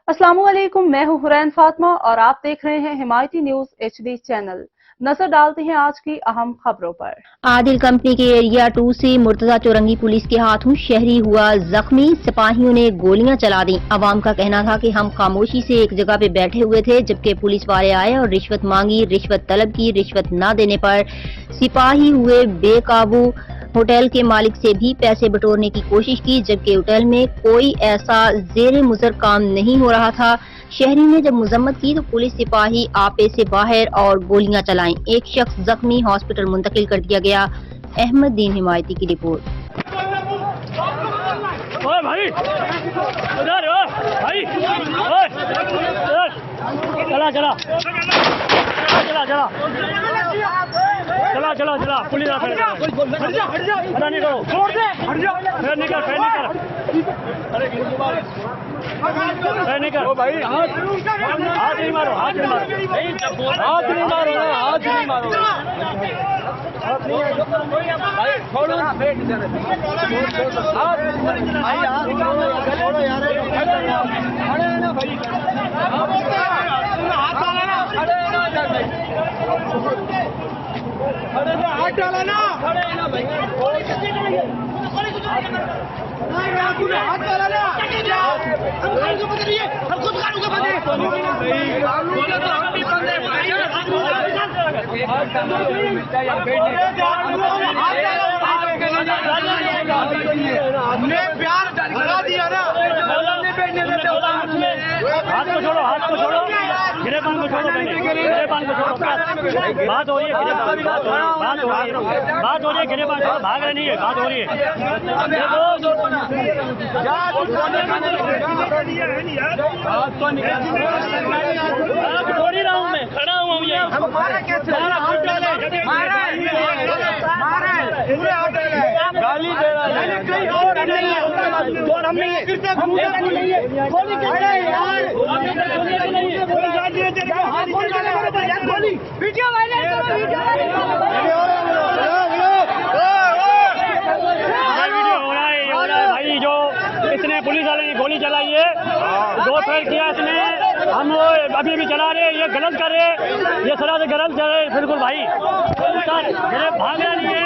अस्सलामुअलैकुम, मैं हूं हुरैन फातिमा और आप देख रहे हैं हिमायती न्यूज HD चैनल। नजर डालते हैं आज की अहम खबरों पर। आदिल कंपनी के एरिया 2 से मुर्तजा चौरंगी पुलिस के हाथों शहरी हुआ जख्मी। सिपाहियों ने गोलियां चला दी। अवाम का कहना था कि हम खामोशी से एक जगह पे बैठे हुए थे, जबकि पुलिस वाले आए और रिश्वत मांगी, रिश्वत तलब की। रिश्वत न देने पर सिपाही हुए बेकाबू। होटल के मालिक से भी पैसे बटोरने की कोशिश की, जबकि होटल में कोई ऐसा जेर मुजर काम नहीं हो रहा था। शहरी ने जब मजम्मत की तो पुलिस सिपाही आपे से बाहर और गोलियां चलाईं। एक शख्स जख्मी, हॉस्पिटल मुंतकिल कर दिया गया। अहमद दीन हिमायती की रिपोर्ट। ओए भाई, उधर हो भाई, ओए, चला चला चला चला चला चला चला पुलिस हट जा नहीं करो, छोड़ दे, हट जा, फिर नहीं कर अरे नहीं कर भाई, हाथ नहीं मारो, हाथ नहीं मारो, हाथ नहीं मारो, हाथ नहीं मारो भाई, छोड़ो छोड़ो यार, खड़े ना भाई, हाथ डाला ना, खड़े ना भाई, हाथ डाला ना, हम खुद कानून के बंदे, हमने प्यार करा दिया ना, हाथ को छोड़ो, हाथ को छोड़ो, गिरेबान को छोड़ो, गिरेबान को छोड़ो, बात हो रही है, बात हो रही है, गिरेबान भाग रहे नहीं है, बात हो रही है, छोड़ ही रहा हूँ मैं, खड़ा हूँ हम ये, गाली दे रहा है, कहीं और नहीं है, और हम नहीं है, वीडियो वायरल हो रहा है भाई, जो इसने पुलिस वाले ने गोली चलाई है, 2 फेर किया इसने, हम अभी भी चला रहे, ये गलत कर रहे, ये सरासर गलत कर रहे, बिल्कुल भाई, भाग रहा नहीं है।